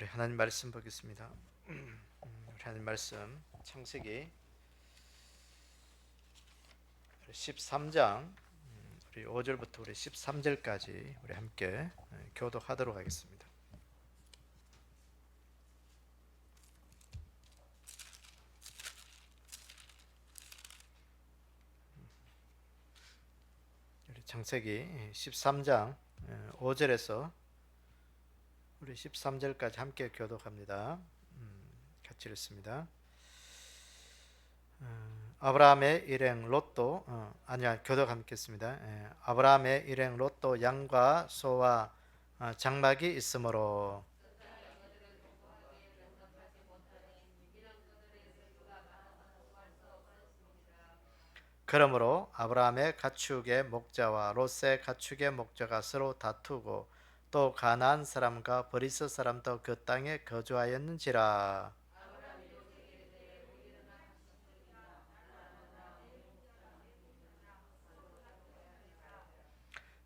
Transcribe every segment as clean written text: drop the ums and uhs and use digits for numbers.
우리 하나님 말씀 보겠습니다. 우리 하나님 말씀 창세기 13장 우리 5절부터 우리 13절까지 우리 함께 교독하도록 하겠습니다. 우리 창세기 13장 5절에서 우리 13절까지 함께 교독합니다. 같이 읽습니다. 아브라함의 일행 롯도 교독 함께 했습니다. 아브라함의 일행 롯도 양과 소와 장막이 있으므로 그러므로 아브라함의 가축의 목자와 롯의 가축의 목자가 서로 다투고 또 가나안 사람과 브리스 사람도 그 땅에 거주하였는지라.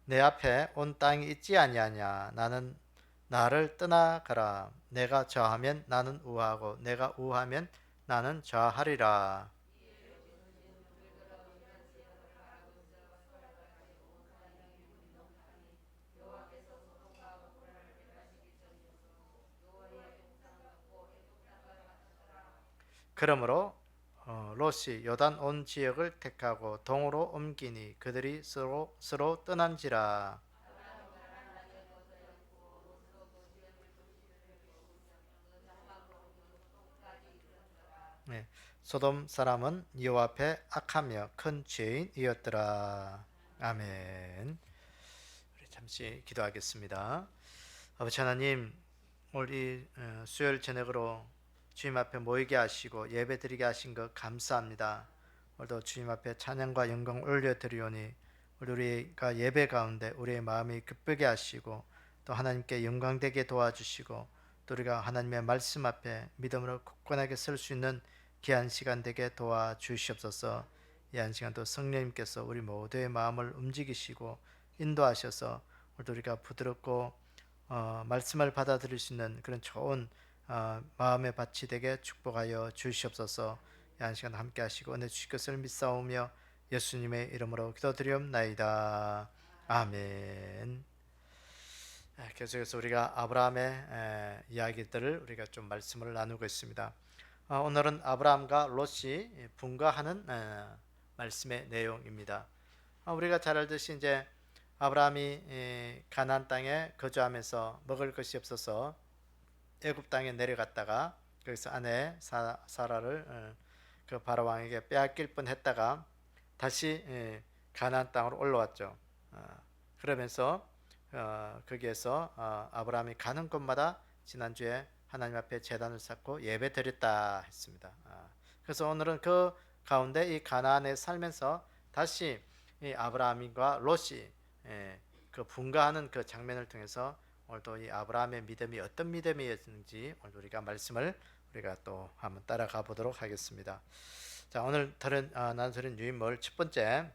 내 앞에 온 땅이 있지 아니하냐. 나는 나를 떠나가라. 내가 저하면 나는 우하고 내가 우하면 나는 저하리라. 그러므로 롯이 요단 온 지역을 택하고 동으로 옮기니 그들이 서로 떠난지라. 네, 소돔 사람은 여호와 앞에 악하며 큰 죄인이었더라. 아멘. 우리 잠시 기도하겠습니다. 아버지 하나님, 오늘 이 수요일 저녁으로 주님 앞에 모이게 하시고 예배드리게 하신 것 감사합니다. 오늘도 주님 앞에 찬양과 영광 올려드리오니 우리가 예배 가운데 우리의 마음이 기쁘게 하시고 또 하나님께 영광되게 도와주시고 또 우리가 하나님의 말씀 앞에 믿음으로 굳건하게 설 수 있는 귀한 시간 되게 도와주시옵소서. 이 한 시간도 성령님께서 우리 모두의 마음을 움직이시고 인도하셔서 오늘도 우리가 부드럽고 말씀을 받아들일 수 있는 그런 좋은 마음의 밭이 되게 축복하여 주시옵소서. 이 한 시간 함께 하시고 은혜 주실 것을 믿사오며 예수님의 이름으로 기도드리옵나이다. 아멘. 계속해서 우리가 아브라함의 이야기들을 우리가 좀 말씀을 나누고 있습니다. 오늘은 아브라함과 롯이 분가하는 말씀의 내용입니다. 우리가 잘 알듯이 이제 아브라함이 가나안 땅에 거주하면서 먹을 것이 없어서 애굽 땅에 내려갔다가 거기서 아내 사라를 그 바로 왕에게 빼앗길 뻔했다가 다시 가나안 땅으로 올라왔죠. 그러면서 거기에서 아브라함이 가는 곳마다 지난주에 하나님 앞에 제단을 쌓고 예배 드렸다 했습니다. 그래서 오늘은 그 가운데 이 가나안에 살면서 다시 이 아브라함과 롯이 그 분가하는 그 장면을 통해서 오늘도 이 아브라함의 믿음이 어떤 믿음이었는지 오늘 우리가 말씀을 우리가 또 한번 따라가 보도록 하겠습니다. 자, 오늘 나누는 유인물 첫 번째,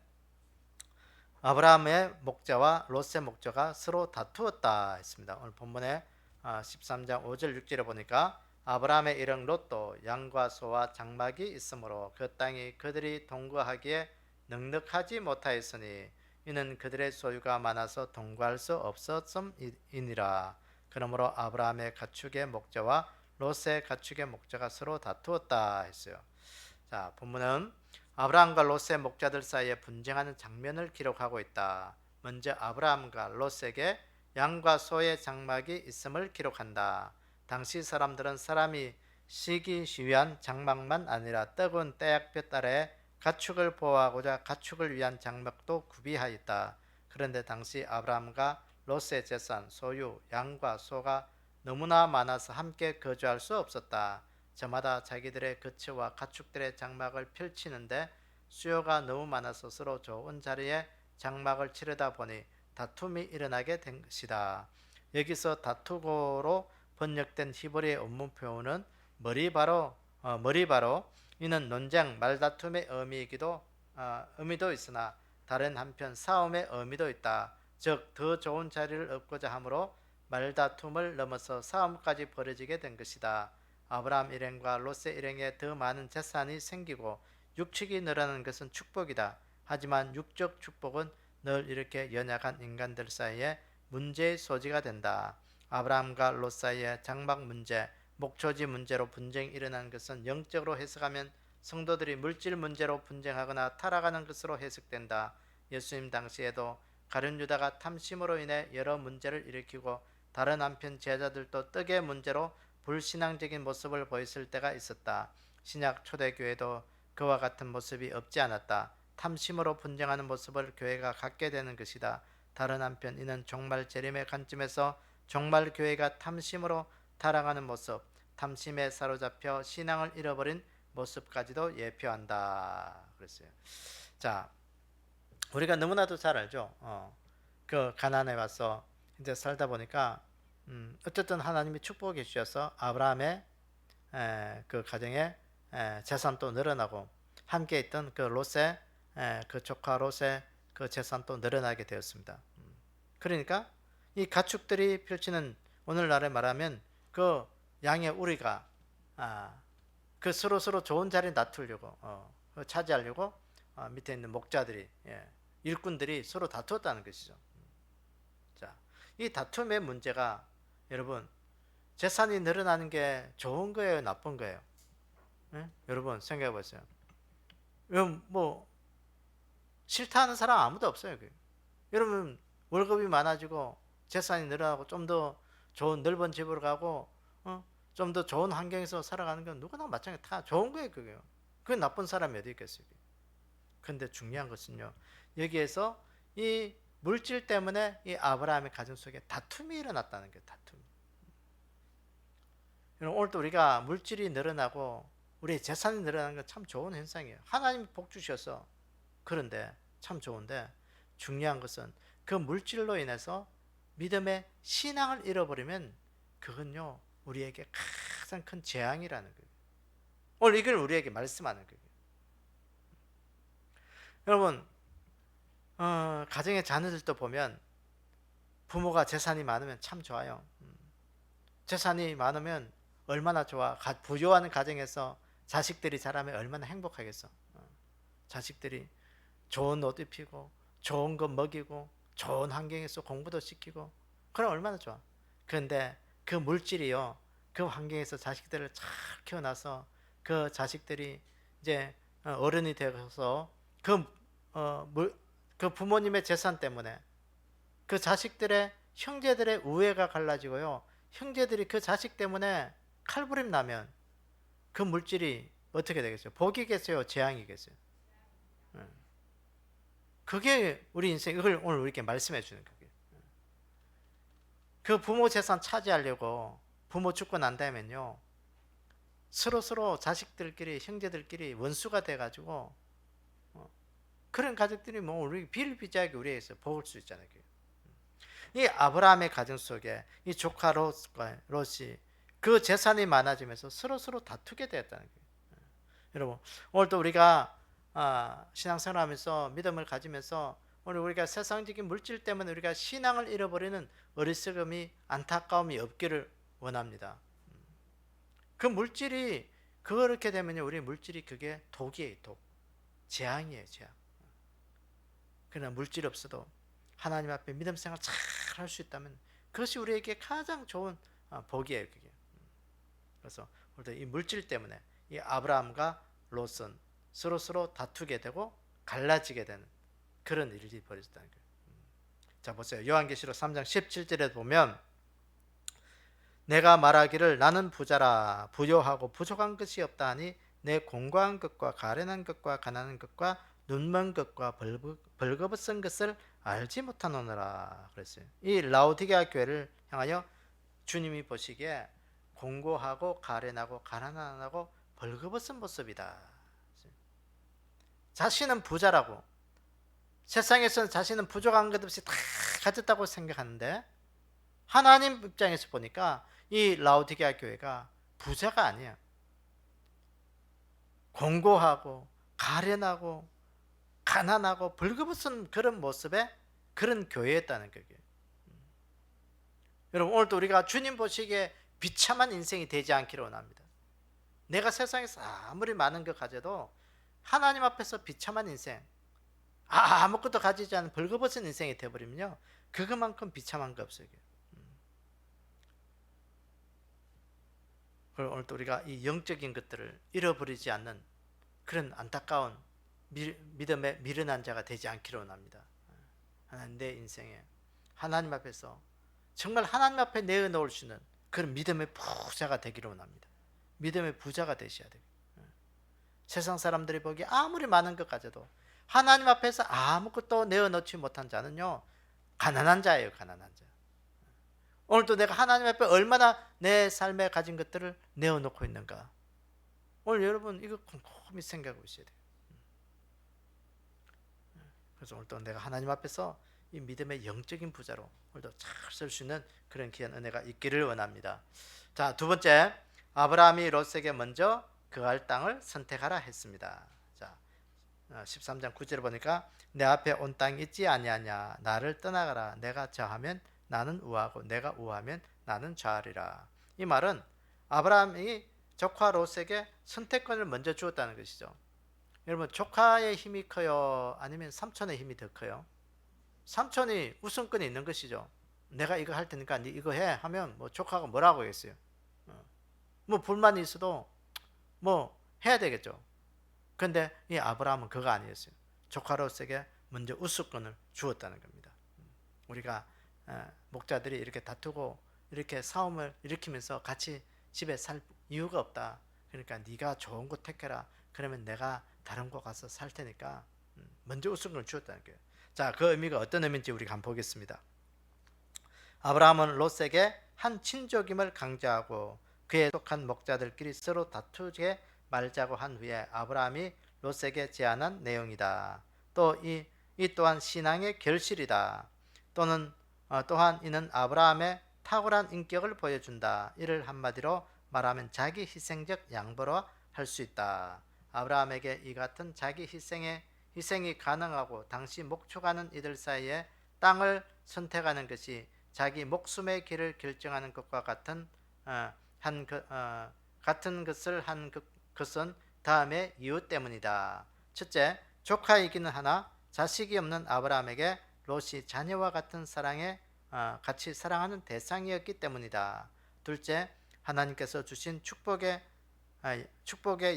아브라함의 목자와 롯의 목자가 서로 다투었다 했습니다. 오늘 본문에 13장 5절 6절에 보니까 아브라함의 일행 롯도 양과 소와 장막이 있으므로 그 땅이 그들이 동거하기에 넉넉하지 못하였으니 이는 그들의 소유가 많아서 동거할 수 없었음이니라. 그러므로 아브라함의 가축의 목자와 롯의 가축의 목자가 서로 다투었다 했어요. 자, 본문은 아브라함과 롯의 목자들 사이에 분쟁하는 장면을 기록하고 있다. 먼저 아브라함과 롯에게 양과 소의 장막이 있음을 기록한다. 당시 사람들은 사람이 쉬기 위한 장막만 아니라 뜨거운 때약볕 아래 가축을 보호하고자 가축을 위한 장막도 구비하였다. 그런데 당시 아브라함과 롯의 재산, 소유, 양과 소가 너무나 많아서 함께 거주할 수 없었다. 저마다 자기들의 거처와 가축들의 장막을 펼치는데 수요가 너무 많아서 서로 좋은 자리에 장막을 치르다 보니 다툼이 일어나게 된 것이다. 여기서 다투고로 번역된 히브리의 원문 표현은 머리바로 이는 논쟁, 말다툼의 의미도 있으나 다른 한편 싸움의 의미도 있다. 즉 더 좋은 자리를 얻고자 하므로 말다툼을 넘어서 싸움까지 벌어지게 된 것이다. 아브라함 일행과 롯의 일행에 더 많은 재산이 생기고 육축이 늘어나는 것은 축복이다. 하지만 육적 축복은 늘 이렇게 연약한 인간들 사이에 문제의 소지가 된다. 아브라함과 롯 사이의 장막 문제, 목초지 문제로 분쟁이 일어나는 것은 영적으로 해석하면 성도들이 물질 문제로 분쟁하거나 타락하는 것으로 해석된다. 예수님 당시에도 가룟 유다가 탐심으로 인해 여러 문제를 일으키고 다른 한편 제자들도 떡의 문제로 불신앙적인 모습을 보였을 때가 있었다. 신약 초대교회도 그와 같은 모습이 없지 않았다. 탐심으로 분쟁하는 모습을 교회가 갖게 되는 것이다. 다른 한편 이는 종말 재림의 관점에서 종말 교회가 탐심으로 타락하는 모습, 탐심에 사로잡혀 신앙을 잃어버린 모습까지도 예표한다. 그랬어요. 자, 우리가 너무나도 잘 알죠. 그 가나안에 와서 이제 살다 보니까 어쨌든 하나님이 축복해 주셔서 아브라함의 그 가정에 재산도 늘어나고 함께 있던 그 롯의 그 조카 롯의 그 재산도 늘어나게 되었습니다. 그러니까 이 가축들이 펼치는 오늘날에 말하면 그 양의 우리가 그 서로 좋은 자리 다투려고 차지하려고 밑에 있는 목자들이 일꾼들이 서로 다투었다는 것이죠. 자, 이 다툼의 문제가 여러분 재산이 늘어나는 게 좋은 거예요, 나쁜 거예요? 여러분 생각해 보세요. 뭐 싫다는 사람 아무도 없어요. 여러분 월급이 많아지고 재산이 늘어나고 좀 더 좋은 넓은 집으로 가고 좀 더 좋은 환경에서 살아가는 건 누구나 마찬가지 다 좋은 거예요. 그게 나쁜 사람이 어디 있겠어요. 근데 중요한 것은요, 여기에서 이 물질 때문에 이 아브라함의 가정 속에 다툼이 일어났다는 거예요. 다툼. 오늘도 우리가 물질이 늘어나고 우리의 재산이 늘어나는 건 참 좋은 현상이에요. 하나님이 복 주셔서 그런데 참 좋은데 중요한 것은 그 물질로 인해서 믿음의 신앙을 잃어버리면 그건요 우리에게 가장 큰 재앙이라는 거예요. 오늘 이걸 우리에게 말씀하는 거예요. 여러분 가정의 자녀들도 보면 부모가 재산이 많으면 참 좋아요. 재산이 많으면 얼마나 좋아. 부유한 가정에서 자식들이 자라면 얼마나 행복하겠어. 자식들이 좋은 옷 입히고 좋은 거 먹이고 좋은 환경에서 공부도 시키고 그럼 얼마나 좋아. 그런데 그 물질이요 그 환경에서 자식들을 잘 키워놔서 그 자식들이 이제 어른이 되어서 그 부모님의 재산 때문에 그 자식들의 형제들의 우애가 갈라지고요 형제들이 그 자식 때문에 칼부림 나면 그 물질이 어떻게 되겠어요? 복이겠어요? 재앙이겠어요? 그게 우리 인생, 이걸 오늘 우리에게 말씀해 주는 거예요. 그 부모 재산 차지하려고 부모 죽고 난 다음엔요 서로 자식들끼리 형제들끼리 원수가 돼가지고 그런 가족들이 뭐 우리 비일비재하게 우리에게서 복을 수 있잖아요. 이 아브라함의 가정 속에 이 조카 롯이 그 재산이 많아지면서 서로 다투게 되었다는 거예요. 여러분 오늘도 우리가 신앙생활하면서 믿음을 가지면서 오늘 우리가 세상적인 물질 때문에 우리가 신앙을 잃어버리는 어리석음이 안타까움이 없기를 원합니다. 그 물질이 그렇게 되면 우리 물질이 그게 독이에요. 독. 재앙이에요. 재앙. 그러나 물질 없어도 하나님 앞에 믿음 생활 잘 할 수 있다면 그것이 우리에게 가장 좋은 복이에요. 그게. 그래서 오늘도 이 물질 때문에 이 아브라함과 롯은 서로 다투게 되고 갈라지게 되는 그런 일이 벌어졌다는 거예요. 자 보세요. 요한계시록 3장 17절에 보면 내가 말하기를 나는 부자라 부요하고 부족한 것이 없다 하니 내 공고한 것과 가련한 것과 가난한 것과 눈먼 것과 벌거벗은 것을 알지 못하노라 그랬어요. 이 라오디게아 교회를 향하여 주님이 보시기에 공고하고 가련하고 가난하고 벌거벗은 모습이다. 자신은 부자라고 세상에서는 자신은 부족한 것 없이 다 가졌다고 생각하는데 하나님 입장에서 보니까 이 라오디게아 교회가 부자가 아니야. 공고하고 가련하고 가난하고 벌거벗은 그런 모습의 그런 교회였다는 거예요. 여러분 오늘도 우리가 주님 보시기에 비참한 인생이 되지 않기를 원합니다. 내가 세상에서 아무리 많은 것 가져도 하나님 앞에서 비참한 인생, 아무것도 가지지 않은 벌거벗은 인생이 되어버리면요, 그것만큼 비참한 거 없어요. 그리고 오늘도 우리가 이 영적인 것들을 잃어버리지 않는 그런 안타까운 믿음의 미련한 자가 되지 않기를 원합니다. 하나님, 내 인생에 하나님 앞에서 정말 하나님 앞에 내어놓을 수 있는 그런 믿음의 부자가 되기를 원합니다. 믿음의 부자가 되셔야 돼요. 세상 사람들이 보기에 아무리 많은 것 가져도 하나님 앞에서 아무것도 내어놓지 못한 자는요, 가난한 자예요. 가난한 자. 오늘도 내가 하나님 앞에 얼마나 내 삶에 가진 것들을 내어놓고 있는가. 오늘 여러분 이거 곰곰이 생각하고 있어야 돼요. 그래서 오늘도 내가 하나님 앞에서 이 믿음의 영적인 부자로 오늘도 잘 쓸 수 있는 그런 귀한 은혜가 있기를 원합니다. 자, 두 번째, 아브라함이 롯에게 먼저 그할 땅을 선택하라 했습니다. 자, 13장 9절을 보니까 내 앞에 온 땅이 있지 아니하냐, 나를 떠나가라. 내가 좌하면 나는 우하고 내가 우하면 나는 좌하리라. 이 말은 아브라함이 조카 롯에게 선택권을 먼저 주었다는 것이죠. 여러분, 조카의 힘이 커요? 아니면 삼촌의 힘이 더 커요? 삼촌이 우선권이 있는 것이죠. 내가 이거 할 테니까 네 이거 해 하면 뭐 조카가 뭐라고 하겠어요? 뭐 불만이 있어도 뭐 해야 되겠죠. 그런데 이 아브라함은 그거 아니었어요. 조카로서에게 먼저 우선권을 주었다는 겁니다. 우리가 목자들이 이렇게 다투고 이렇게 싸움을 일으키면서 같이 집에 살 이유가 없다. 그러니까 네가 좋은 곳 택해라. 그러면 내가 다른 곳 가서 살 테니까 먼저 우선권을 주었다는 거예요. 자, 그 의미가 어떤 의미인지 우리가 한번 보겠습니다. 아브라함은 롯에게 한 친족임을 강조하고 그에 속한 목자들끼리 서로 다투게 말자고 한 후에 아브라함이 롯에게 제안한 내용이다. 또 이 또한 신앙의 결실이다. 또한 이는 아브라함의 탁월한 인격을 보여준다. 이를 한마디로 말하면 자기 희생적 양보로 할 수 있다. 아브라함에게 이 같은 자기 희생이 가능하고 당시 목축하는 이들 사이에 땅을 선택하는 것이 자기 목숨의 길을 결정하는 것과 같은 것을 한 것은 다음의 이유 때문이다. 첫째, 조카이기는 하나 자식이 없는 아브라함에게 롯이 자녀와 같은 같이 사랑하는 대상이었기 때문이다. 둘째, 하나님께서 주신 축복의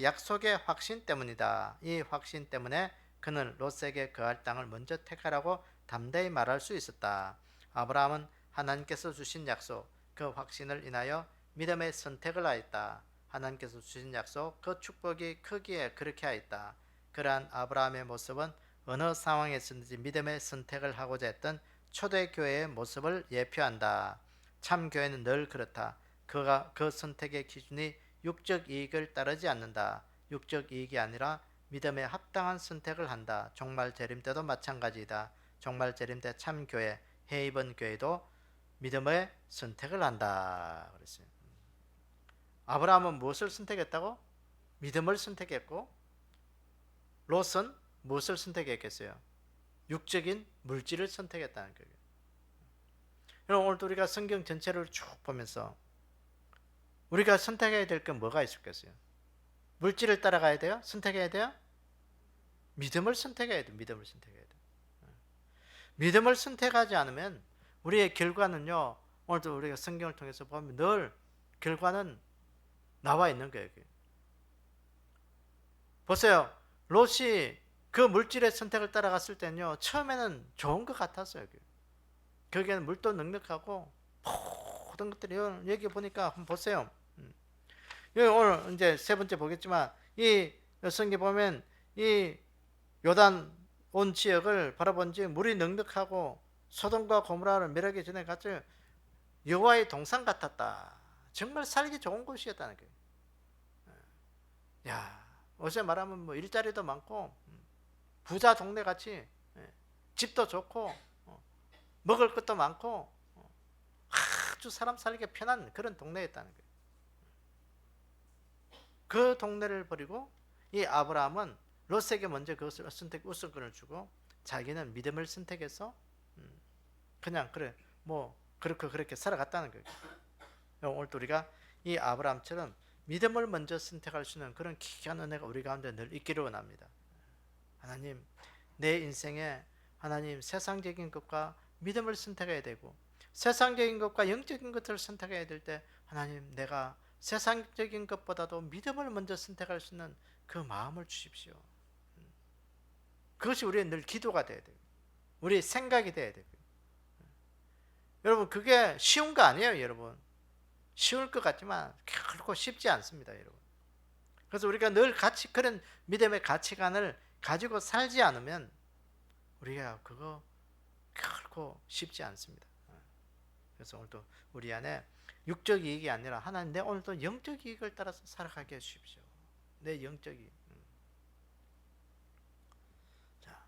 약속의 확신 때문이다. 이 확신 때문에 그는 롯에게 그할 땅을 먼저 택하라고 담대히 말할 수 있었다. 아브라함은 하나님께서 주신 약속, 그 확신을 인하여 믿음의 선택을 하였다. 하나님께서 주신 약속, 그 축복이 크기에 그렇게 하였다. 그러한 아브라함의 모습은 어느 상황에서든지 믿음의 선택을 하고자 했던 초대교회의 모습을 예표한다. 참 교회는 늘 그렇다. 그 선택의 기준이 육적 이익을 따르지 않는다. 육적 이익이 아니라 믿음에 합당한 선택을 한다. 종말 재림 때도 마찬가지이다. 종말 재림 때 참 교회, 헤이번 교회도 믿음의 선택을 한다. 그랬어요. 아브라함은 무엇을 선택했다고? 믿음을 선택했고, 롯은 무엇을 선택했겠어요? 육적인 물질을 선택했다는 거예요. 여러분, 오늘도 우리가 성경 전체를 쭉 보면서 우리가 선택해야 될 건 뭐가 있었겠어요? 물질을 따라가야 돼요? 선택해야 돼요? 믿음을 선택해야 돼요. 믿음을 선택해야 돼요. 믿음을 선택하지 않으면 우리의 결과는요, 오늘도 우리가 성경을 통해서 보면 늘 결과는 나와 있는 거예요. 보세요. 롯이 그 물질의 선택을 따라갔을 때는요, 처음에는 좋은 것 같았어요. 거기에는 물도 넉넉하고 모든 것들이, 여기 보니까 한번 보세요. 여기 오늘 이제 세 번째 보겠지만, 이 성경 보면 이 요단 온 지역을 바라본지 물이 넉넉하고 소돔과 고모라를 멸하기 전에 같이 여호와의 동산 같았다. 정말 살기 좋은 곳이었다는 거예요. 야, 어제 말하면 뭐 일자리도 많고 부자 동네 같이, 집도 좋고 먹을 것도 많고 아주 사람 살기 편한 그런 동네였다는 거예요. 그 동네를 버리고 이 아브라함은 롯에게 먼저 그것을 우선권을 주고 자기는 믿음을 선택해서 그냥 그래 뭐 그렇게 살아갔다는 거예요. 오늘도 우리가 이 아브라함처럼 믿음을 먼저 선택할 수 있는 그런 귀한 은혜가 우리 가운데 늘 있기를 원합니다. 하나님, 내 인생에 하나님 세상적인 것과 믿음을 선택해야 되고, 세상적인 것과 영적인 것을 선택해야 될 때 하나님, 내가 세상적인 것보다도 믿음을 먼저 선택할 수 있는 그 마음을 주십시오. 그것이 우리의 늘 기도가 돼야 돼요. 우리의 생각이 돼야 돼요. 여러분, 그게 쉬운 거 아니에요, 여러분. 쉬울 것 같지만 결코 쉽지 않습니다, 여러분. 그래서 우리가 늘 그런 믿음의 가치관을 가지고 살지 않으면 우리가 그거 결코 쉽지 않습니다. 그래서 오늘도 우리 안에 육적 이익이 아니라 하나님, 내 오늘도 영적 이익을 따라서 살아가게 해주십시오. 내 영적 이익. 자,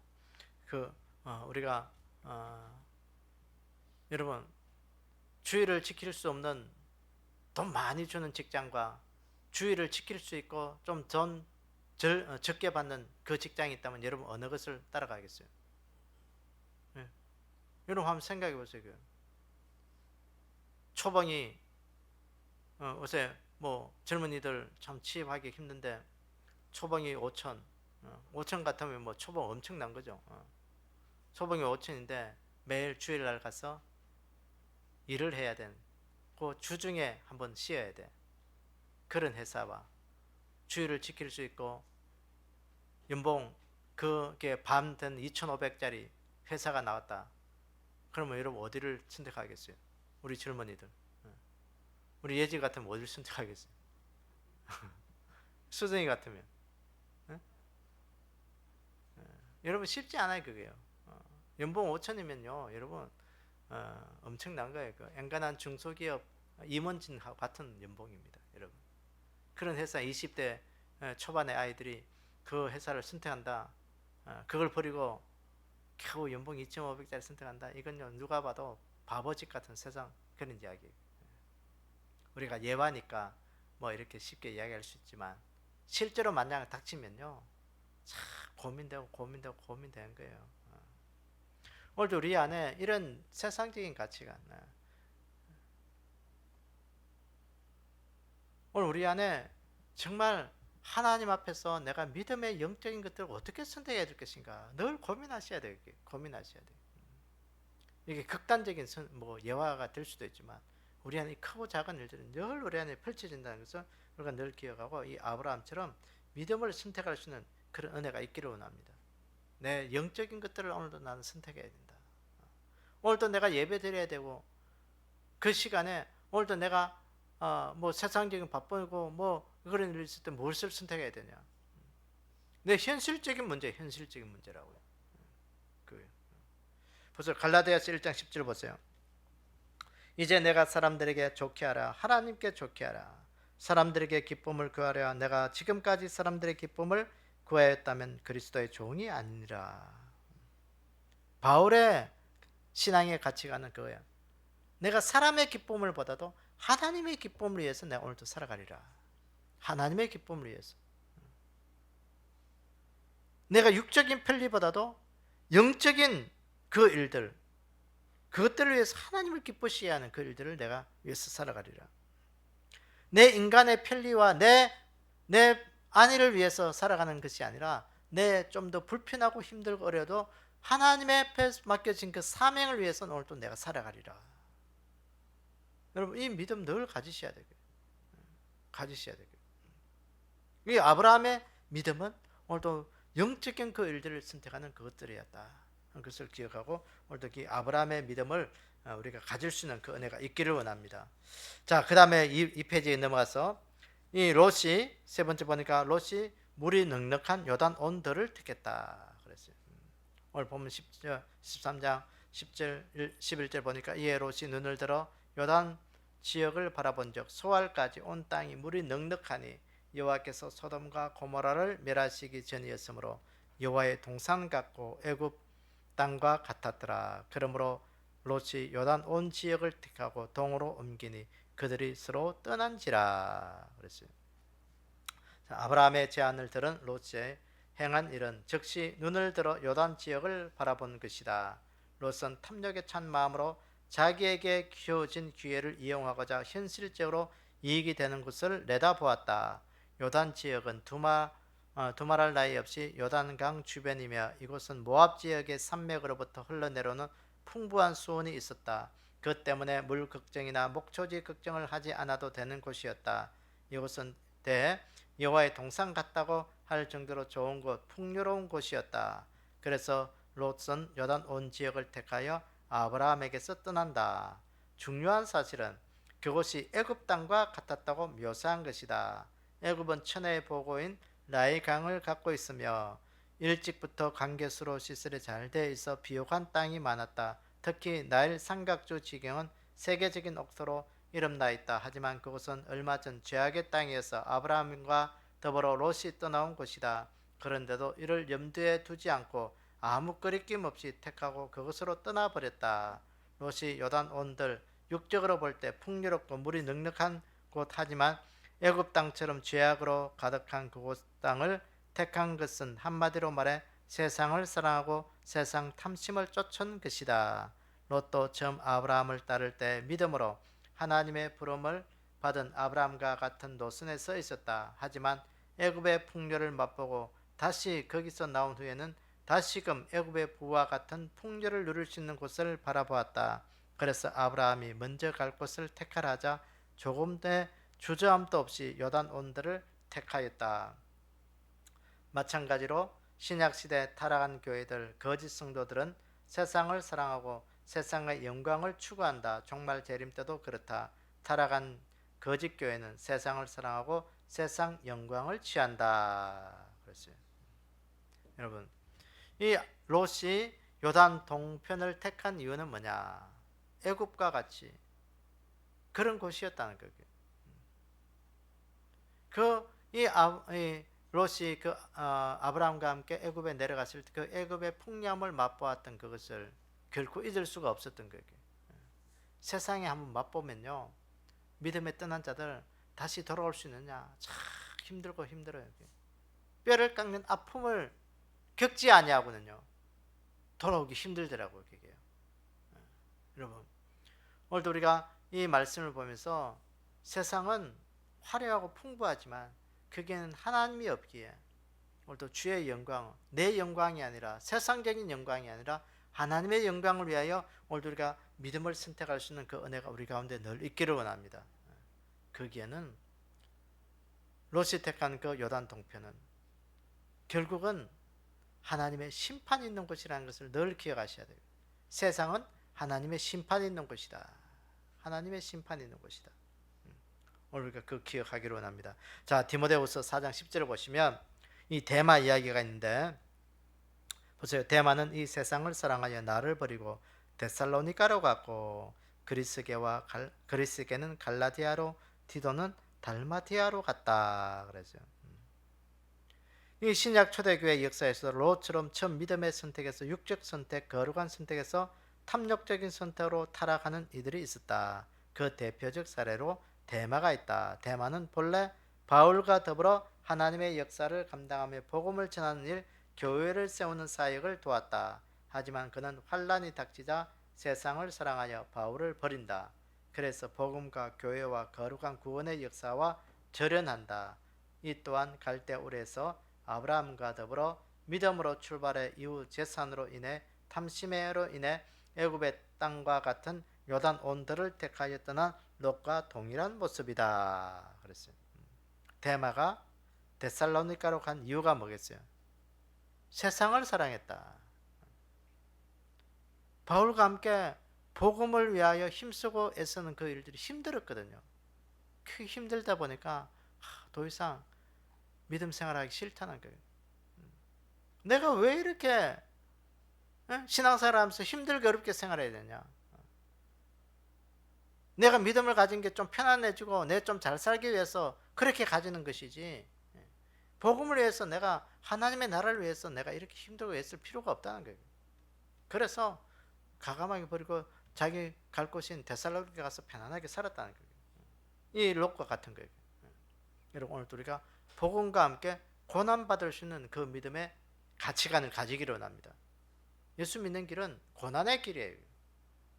우리가 여러분, 주의를 지킬 수 없는 돈 많이 주는 직장과 주의를 지킬 수 있고 좀 적게 받는 그 직장이 있다면 여러분 어느 것을 따라가겠어요? 네. 여러분 한번 생각해 보세요. 초봉이 요새 뭐 젊은이들 참 취업하기 힘든데 초봉이 5천, 5천 같으면 뭐 초봉 엄청난 거죠. 초봉이 5천인데 매일 주일날 가서 일을 해야 되는, 그 주중에 한번 쉬어야 돼. 그런 회사와 주의를 지킬 수 있고 연봉 그게 밤된 2,500짜리 회사가 나왔다. 그러면 여러분 어디를 선택하겠어요? 우리 젊은이들, 우리 예지 같으면 어디를 선택하겠어요? 수정이 같으면, 여러분 쉽지 않아요 그게요. 연봉 5천이면요 여러분 엄청난 거예요. 그 엔간한 중소기업 임원진하고 같은 연봉입니다, 여러분. 그런 회사 20대 초반의 아이들이 그 회사를 선택한다. 그걸 버리고 겨우 연봉 2,500짜리 선택한다. 이건요 누가 봐도 바보짓 같은 세상 그런 이야기. 우리가 예화니까 뭐 이렇게 쉽게 이야기할 수 있지만 실제로 만약 닥치면요 참 고민되는 거예요. 오늘도 우리 안에 이런 세상적인 가치관, 오늘 우리 안에 정말 하나님 앞에서 내가 믿음의 영적인 것들을 어떻게 선택해야 될 것인가 늘 고민하셔야 돼요. 고민하셔야 돼요. 이게 극단적인 뭐 예화가 될 수도 있지만 우리 안에 크고 작은 일들은 늘 우리 안에 펼쳐진다는 것을 우리가 늘 기억하고 이 아브라함처럼 믿음을 선택할 수 있는 그런 은혜가 있기를 원합니다. 내 영적인 것들을 오늘도 나는 선택해야 된다. 오늘도 내가 예배 드려야 되고 그 시간에 오늘도 내가 뭐 세상적인 바쁘고 뭐 그런 일 있을 때 무엇을 선택해야 되냐? 내 현실적인 문제라고요. 보세요. 갈라디아서 1장 10절 보세요. 이제 내가 사람들에게 좋게 하라, 하나님께 좋게 하라. 사람들에게 기쁨을 구하려 내가 지금까지 사람들의 기쁨을 구하였다면 그리스도의 종이 아니라. 바울의 신앙의 가치관은 그거야. 내가 사람의 기쁨을 보다도 하나님의 기쁨을 위해서 내가 오늘도 살아가리라. 하나님의 기쁨을 위해서. 내가 육적인 편리보다도 영적인 그 일들, 그것들을 위해서 하나님을 기쁘시게 하는 그 일들을 내가 위해서 살아가리라. 내 인간의 편리와 내 안위를 위해서 살아가는 것이 아니라 내 좀 더 불편하고 힘들고 어려도 하나님의 앞에 맡겨진 그 사명을 위해서 오늘 또 내가 살아가리라. 여러분 이 믿음 늘 가지셔야 되고요. 이 아브라함의 믿음은 오늘도 영적인 그 일들을 선택하는 그것들이었다. 그것을 기억하고 오늘도 이 아브라함의 믿음을 우리가 가질 수 있는 그 은혜가 있기를 원합니다. 자, 그 다음에 이 페이지에 넘어가서 이 롯이 세 번째 보니까 롯이 물이 넉넉한 요단 온더를 택했다 그랬어요. 오늘 보면 13장 10절 11절 보니까 이에 롯이 눈을 들어 요단 지역을 바라본즉 소알까지 온 땅이 물이 넉넉하니 여호와께서 소돔과 고모라를 멸하시기 전이었으므로 여호와의 동산 같고 애굽 땅과 같았더라. 그러므로 롯이 요단 온 지역을 택하고 동으로 옮기니 그들이 서로 떠난지라 그랬어요. 자, 아브라함의 제안을 들은 롯이 행한 일은 즉시 눈을 들어 요단 지역을 바라본 것이다. 롯은 탐욕에 찬 마음으로 자기에게 주어진 기회를 이용하고자 현실적으로 이익이 되는 것을 내다보았다. 요단 지역은 두말할 나위 없이 요단강 주변이며 이곳은 모압 지역의 산맥으로부터 흘러내려오는 풍부한 수온이 있었다. 그 때문에 물 걱정이나 목초지 걱정을 하지 않아도 되는 곳이었다. 이곳은 대 여호와의 동산 같다고 할 정도로 좋은 곳, 풍요로운 곳이었다. 그래서 롯은 요단 온 지역을 택하여 아브라함에게서 떠난다. 중요한 사실은 그곳이 애굽 땅과 같았다고 묘사한 것이다. 애굽은 천혜의 보고인 나일 강을 갖고 있으며 일찍부터 관계수로 시설이 잘 되어 있어 비옥한 땅이 많았다. 특히 나일 삼각주 지경은 세계적인 옥토로 이름나 있다. 하지만 그곳은 얼마 전 죄악의 땅이어서 아브라함과 더불어 롯이 떠나온 곳이다. 그런데도 이를 염두에 두지 않고 아무 거리낌 없이 택하고 그것으로 떠나버렸다. 롯이 요단 온들 육적으로 볼 때 풍요롭고 물이 넉넉한 곳 하지만 애굽 땅처럼 죄악으로 가득한 그곳 땅을 택한 것은 한마디로 말해 세상을 사랑하고 세상 탐심을 쫓은 것이다. 롯도 처음 아브라함을 따를 때 믿음으로 하나님의 부름을 받은 아브라함과 같은 노선에 서 있었다. 하지만 애굽의 풍요를 맛보고 다시 거기서 나온 후에는 다시금 애굽의 부와 같은 풍요를 누릴 수 있는 곳을 바라보았다. 그래서 아브라함이 먼저 갈 곳을 택하라 하자 조금의 주저함도 없이 요단 온들을 택하였다. 마찬가지로 신약시대 타락한 교회들, 거짓 성도들은 세상을 사랑하고 세상의 영광을 추구한다. 종말 재림 때도 그렇다. 타락한 거짓 교회는 세상을 사랑하고 세상 영광을 취한다. 그랬어요. 여러분, 이 롯이 요단 동편을 택한 이유는 뭐냐? 애굽과 같이 그런 곳이었다는 거예요. 이 롯이 아브라함과 함께 애굽에 내려갔을 때 그 애굽의 풍요함을 맛보았던 그것을 결코 잊을 수가 없었던 거예요. 세상에 한번 맛보면요, 믿음에 떠난 자들 다시 돌아올 수 있느냐? 참 힘들고 힘들어요. 뼈를 깎는 아픔을 겪지 아니하고는요 돌아오기 힘들더라고요. 그게. 여러분, 오늘도 우리가 이 말씀을 보면서 세상은 화려하고 풍부하지만 그게는 하나님이 없기에 오늘도 주의 영광, 내 영광이 아니라 세상적인 영광이 아니라 하나님의 영광을 위하여 오늘도 우리가 믿음을 선택할 수 있는 그 은혜가 우리 가운데 늘 있기를 원합니다. 거기에는 롯이 택한 그 요단 동편은 결국은 하나님의 심판이 있는 곳이라는 것을 늘 기억하셔야 돼요. 세상은 하나님의 심판이 있는 곳이다. 하나님의 심판이 있는 곳이다. 오늘 우리가 그 기억하기를 원합니다. 자, 디모데후서 4장 10절을 보시면 이 데마 이야기가 있는데 보세요. 데마는 이 세상을 사랑하여 나를 버리고 데살로니가로 갔고 그리스계는 갈라디아로 디도는 달마티아로 갔다. 그랬어요. 이 신약 초대교회 역사에서 롯처럼 처음 믿음의 선택에서 육적 선택, 거룩한 선택에서 탐욕적인 선택으로 타락하는 이들이 있었다. 그 대표적 사례로 데마가 있다. 데마는 본래 바울과 더불어 하나님의 역사를 감당하며 복음을 전하는 일, 교회를 세우는 사역을 도왔다. 하지만 그는 환란이 닥치자 세상을 사랑하여 바울을 버린다. 그래서 복음과 교회와 거룩한 구원의 역사와 절연한다. 이 또한 갈대우르에서 아브라함과 더불어 믿음으로 출발해 이후 재산으로 인해 탐심으로 인해 애굽의 땅과 같은 요단 온들을 택하여 떠난 롯과 동일한 모습이다. 그랬어요. 데마가 데살로니가로 간 이유가 뭐겠어요? 세상을 사랑했다. 바울과 함께 복음을 위하여 힘쓰고 애쓰는 그 일들이 힘들었거든요. 그 힘들다 보니까 더 이상 믿음 생활하기 싫다는 거예요. 내가 왜 이렇게 신앙생활 하면서 힘들게 어렵게 생활해야 되냐? 내가 믿음을 가진 게 좀 편안해지고 내 좀 잘 살기 위해서 그렇게 가지는 것이지, 복음을 위해서 내가 하나님의 나라를 위해서 내가 이렇게 힘들고 애쓸 필요가 없다는 거예요. 그래서 가감하게 버리고 자기 갈 곳인 데살로니가 가서 편안하게 살았다는 거예요. 이 롯과 같은 거예요. 여러분, 오늘 우리가 복음과 함께 고난받을 수 있는 그 믿음의 가치관을 가지기를 원합니다. 예수 믿는 길은 고난의 길이에요.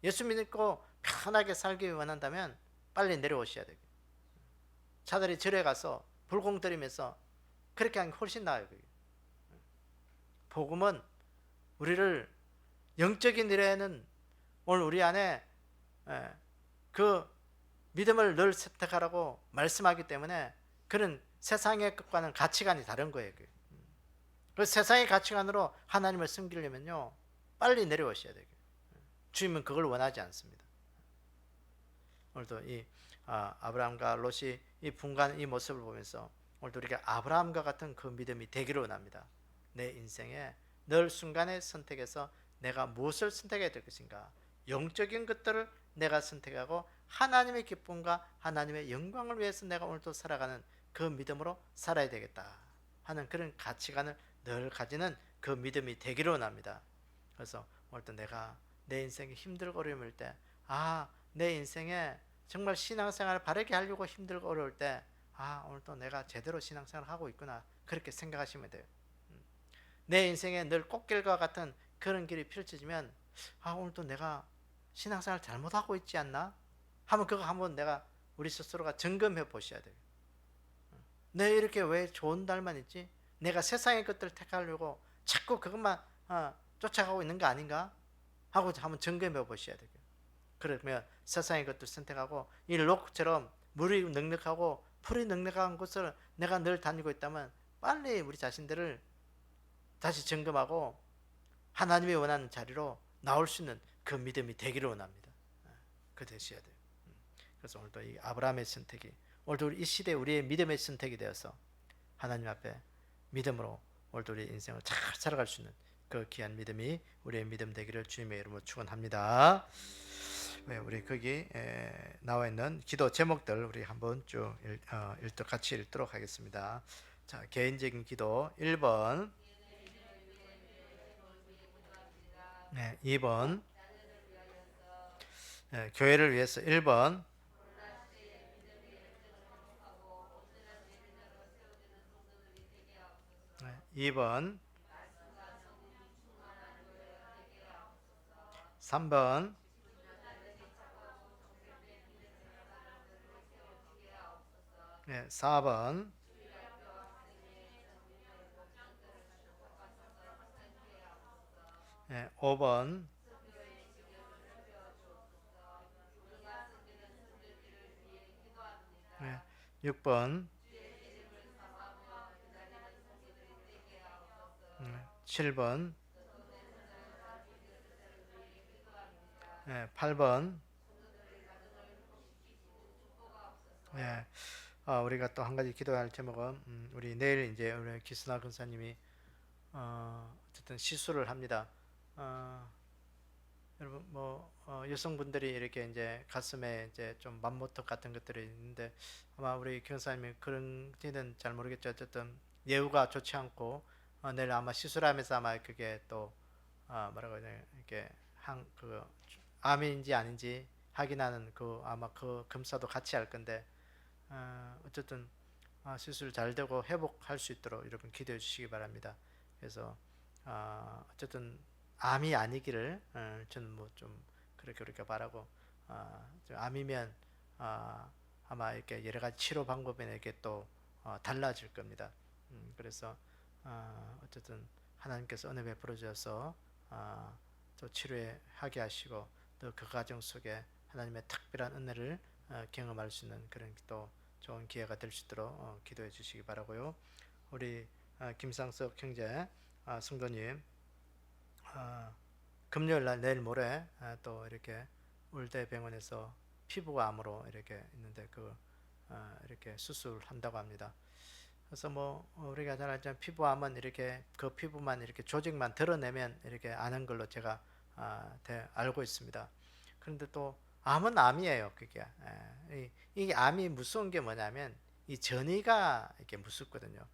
예수 믿고 편하게 살기 원한다면 빨리 내려오셔야 돼요. 차라리 절에 가서 불공 들이면서 그렇게 하는 게 훨씬 나아요. 복음은 우리를 영적인 일에는 오늘 우리 안에 그 믿음을 늘 선택하라고 말씀하기 때문에 그런 세상의 것과는 가치관이 다른 거예요. 그 세상의 가치관으로 하나님을 섬기려면요 빨리 내려오셔야 돼요. 주님은 그걸 원하지 않습니다. 오늘도 이 아브라함과 롯이 이 분간 이 모습을 보면서 오늘도 우리가 아브라함과 같은 그 믿음이 되기를 원합니다. 내 인생에 늘 순간의 선택에서 내가 무엇을 선택해야 될 것인가, 영적인 것들을 내가 선택하고 하나님의 기쁨과 하나님의 영광을 위해서 내가 오늘도 살아가는 그 믿음으로 살아야 되겠다 하는 그런 가치관을 늘 가지는 그 믿음이 되기를 원합니다. 그래서 오늘도 내가 내 인생이 힘들고 어려울 때, 내 인생에 정말 신앙생활을 바르게 하려고 힘들고 어려울 때, 오늘도 내가 제대로 신앙생활을 하고 있구나, 그렇게 생각하시면 돼요. 내 인생에 늘 꽃길과 같은 그런 길이 펼쳐지면 오늘도 내가 신앙생활 잘못하고 있지 않나? 하면 그거 한번 내가 우리 스스로가 점검해 보셔야 돼요. 내 이렇게 왜 좋은 날만 있지? 내가 세상의 것들을 택하려고 자꾸 그것만 쫓아가고 있는 거 아닌가? 하고 한번 점검해 보셔야 돼요. 그러면 세상의 것들 선택하고 이 록처럼 물이 넉넉하고 풀이 넉넉한 곳을 내가 늘 다니고 있다면 빨리 우리 자신들을 다시 점검하고 하나님이 원하는 자리로 나올 수 있는 그 믿음이 되기를 원합니다. 그 되셔야 돼요. 그래서 오늘도 이 아브라함의 선택이 오늘도 이 시대에 우리의 믿음의 선택이 되어서 하나님 앞에 믿음으로 오늘도 우리 인생을 잘 살아갈 수 있는 그 귀한 믿음이 우리의 믿음 되기를 주님의 이름으로 축원합니다. 우리 거기 나와 있는 기도 제목들 우리 한번 쭉 같이 읽도록 하겠습니다. 자, 개인적인 기도 1번, 2번, 교회를 위해서 1번, 2번, 3번, 4번, 5번, 6번, 7번, 8번. 우리가 또 한 가지 기도할 제목은 우리 내일 이제 우리 기스나 근사님이 어쨌든 시술을 합니다. 여러분 여성분들이 이렇게 이제 가슴에 이제 좀 맘모터 같은 것들이 있는데 아마 우리 경사님이 그런지는 잘 모르겠죠. 어쨌든 예후가 좋지 않고 내일 아마 시술하면서 아마 그게 또 뭐라고 해야 되나 이렇게 그 암인지 아닌지 확인하는 그 아마 그 검사도 같이 할 건데 어쨌든 시술 잘 되고 회복할 수 있도록 여러분 기도해 주시기 바랍니다. 그래서 어쨌든 암이 아니기를 저는 뭐 좀 그렇게 우리가 바라고 암이면 아마 이렇게 여러 가지 치료 방법에 이렇게 또 달라질 겁니다. 그래서 어쨌든 하나님께서 은혜 베풀어 주셔서 또 치료하게 하시고 또 그 과정 속에 하나님의 특별한 은혜를 경험할 수 있는 그런 또 좋은 기회가 될 수 있도록 기도해 주시기 바라고요. 우리 김상석 형제 성도님 금요일날 내일 모레 또 이렇게 울대병원에서 피부암으로 이렇게 있는데 이렇게 수술한다고 합니다. 그래서 뭐 우리가 잘 알지만 피부암은 이렇게 그 피부만 이렇게 조직만 드러내면 이렇게 아는 걸로 제가 알고 있습니다. 그런데 또 암은 암이에요. 그게 이게 암이 무서운 게 뭐냐면 이 전이가 이렇게 무섭거든요.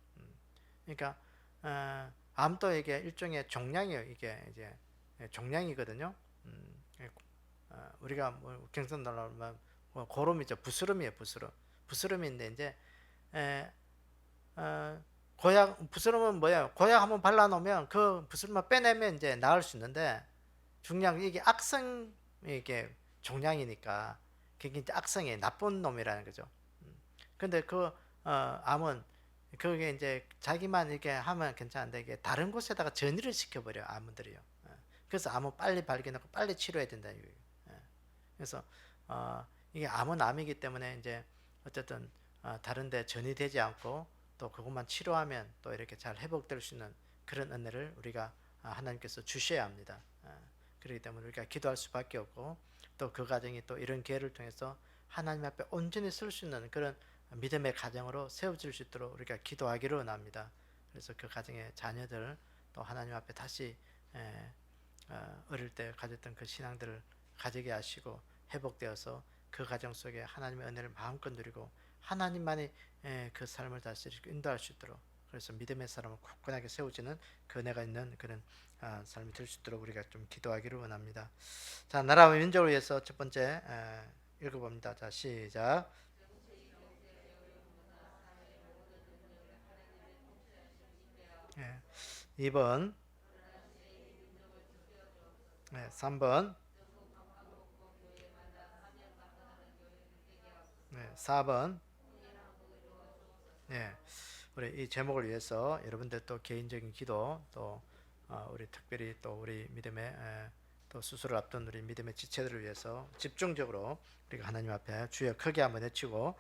그러니까 암도 이게 일종의 종양이에요. 이게 이제 종양이거든요. 우리가 뭐 경상도로 고름이죠. 부스럼이에요. 부스럼인데 이제 고약 부스럼은 뭐야? 고약 한번 발라놓으면 그 부스럼만 빼내면 이제 나을 수 있는데 중요한 게 이게 악성 이게 종양이니까 그게 이제 악성의 나쁜 놈이라는 거죠. 근데 그 암은 그게 이제 자기만 이렇게 하면 괜찮은데 이게 다른 곳에다가 전이를 시켜버려 암들이요. 그래서 암은 빨리 발견하고 빨리 치료해야 된다는 얘기예요. 그래서 이게 암은 암이기 때문에 이제 어쨌든 다른데 전이되지 않고 또 그것만 치료하면 또 이렇게 잘 회복될 수 있는 그런 은혜를 우리가 하나님께서 주셔야 합니다. 그렇기 때문에 우리가 기도할 수밖에 없고 또 그 가정이 또 이런 기회를 통해서 하나님 앞에 온전히 설 수 있는 그런 믿음의 가정으로 세워질 수 있도록 우리가 기도하기를 원합니다. 그래서 그 가정의 자녀들 또 하나님 앞에 다시 어릴 때 가졌던 그 신앙들을 가지게 하시고 회복되어서 그 가정 속에 하나님의 은혜를 마음껏 누리고 하나님만이 그 삶을 다시 인도할 수 있도록, 그래서 믿음의 사람을 굳건하게 세워지는 그 은혜가 있는 그런 삶이 될 수 있도록 우리가 좀 기도하기를 원합니다. 자, 나라와 민족을 위해서 첫 번째 읽어봅니다. 자, 시작. 2번, 3번, 4번. 우리 이 제목을 위해서 여러분들 또 개인적인 기도, 또 우리 특별히 또 우리 믿음의 또 수술을 앞둔 우리 믿음의 지체들을 위해서 집중적으로 우리가 하나님 앞에 주여 크게 한번 외치고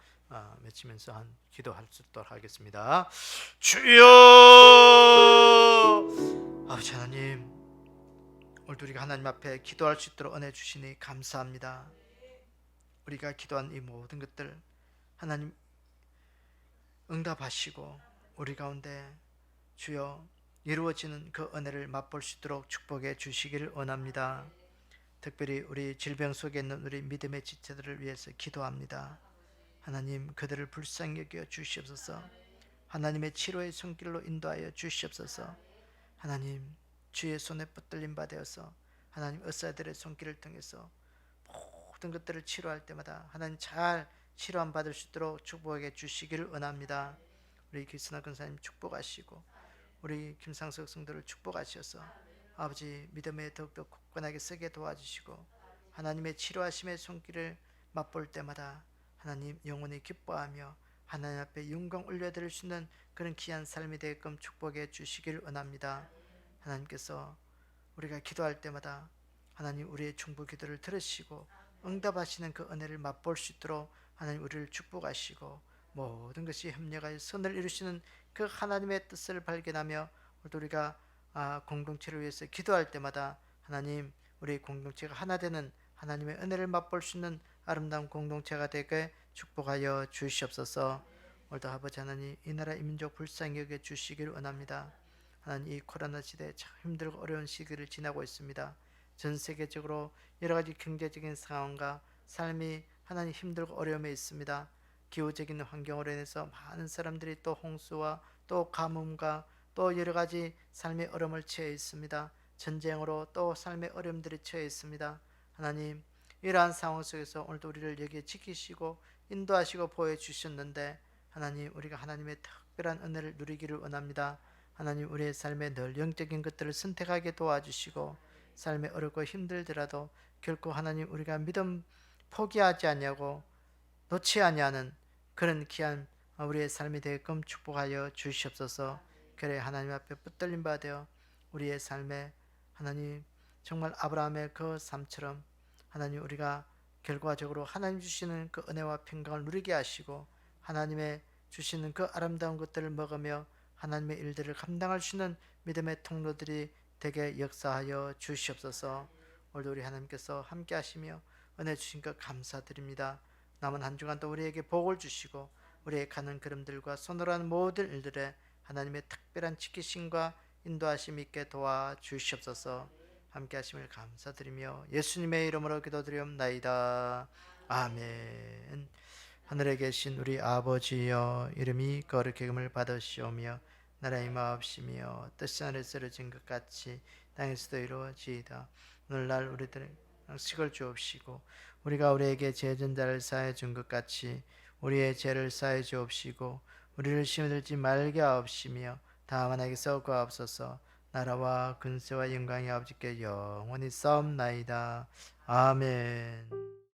외치면서 한 기도할 수 있도록 하겠습니다. 주여! 아버지 하나님, 오늘도 우리가 하나님 앞에 기도할 수 있도록 은혜 주시니 감사합니다. 우리가 기도한 이 모든 것들 하나님 응답하시고 우리 가운데 주여 이루어지는 그 은혜를 맛볼 수 있도록 축복해 주시기를 원합니다. 특별히 우리 질병 속에 있는 우리 믿음의 지체들을 위해서 기도합니다. 하나님, 그들을 불쌍히 여겨 주시옵소서. 하나님의 치료의 손길로 인도하여 주시옵소서. 하나님, 주의 손에 붙들림 받아서 하나님 의사들의 손길을 통해서 모든 것들을 치료할 때마다 하나님 잘 치료함 받을 수 있도록 축복해 주시기를 원합니다. 우리 기스나 근사님 축복하시고 우리 김상석 성도를 축복하셔서 아버지 믿음에 더욱더 굳건하게 서게 도와주시고 하나님의 치료하심의 손길을 맛볼 때마다 하나님 영원히 기뻐하며 하나님 앞에 영광 올려드릴 수 있는 그런 귀한 삶이 되게끔 축복해 주시기를 원합니다. 하나님께서 우리가 기도할 때마다 하나님 우리의 중보 기도를 들으시고 응답하시는 그 은혜를 맛볼 수 있도록 하나님 우리를 축복하시고 모든 것이 협력하여 선을 이루시는 그 하나님의 뜻을 발견하며 우리가 공동체를 위해서 기도할 때마다 하나님 우리 공동체가 하나 되는 하나님의 은혜를 맛볼 수 있는 아름다운 공동체가 되게 축복하여 주시옵소서. 오늘도 아버지 하나님 이 나라 이 민족 불쌍히 여겨 주시기를 원합니다. 하나님 이 코로나 시대에 참 힘들고 어려운 시기를 지나고 있습니다. 전 세계적으로 여러 가지 경제적인 상황과 삶이 하나님 힘들고 어려움에 있습니다. 기후적인 환경으로 인해서 많은 사람들이 또 홍수와 또 가뭄과 또 여러 가지 삶의 어려움을 처해 있습니다. 전쟁으로 또 삶의 어려움들이 처해 있습니다. 하나님 이러한 상황 속에서 오늘도 우리를 여기에 지키시고 인도하시고 보여주셨는데 하나님 우리가 하나님의 특별한 은혜를 누리기를 원합니다. 하나님 우리의 삶에 늘 영적인 것들을 선택하게 도와주시고 삶에 어렵고 힘들더라도 결코 하나님 우리가 믿음 포기하지 않냐고 놓지 아니하는 그런 귀한 우리의 삶이 되게끔 축복하여 주시옵소서. 그래 하나님 앞에 붙들림 받아 우리의 삶에 하나님 정말 아브라함의 그 삶처럼 하나님 우리가 결과적으로 하나님 주시는 그 은혜와 평강을 누리게 하시고 하나님의 주시는 그 아름다운 것들을 먹으며 하나님의 일들을 감당할 수 있는 믿음의 통로들이 되게 역사하여 주시옵소서. 오늘도 우리 하나님께서 함께 하시며 은혜 주신 것 감사드립니다. 남은 한 주간도 우리에게 복을 주시고 우리의 가는 걸음들과 손으로 하는 모든 일들에 하나님의 특별한 지키심과 인도하심 있게 도와주시옵소서. 함께 하심을 감사드리며 예수님의 이름으로 기도드리옵나이다. 아멘. 하늘에 계신 우리 아버지여, 이름이 거룩히 여김을 받으시오며 나라의 마옵시며 뜻이 하늘에서 이루어진 것 같이 땅에서도 이루어지이다. 오늘날 우리들의 양식을 주옵시고 우리가 우리에게 죄진 자를 사하여 준 것 같이 우리의 죄를 사하여 주옵시고 우리를 시험에 들지 말게 하옵시며 다만 에게서 구하옵소서. 나라와 근세와 영광이 아버지께 영원히 싸움나이다. 아멘.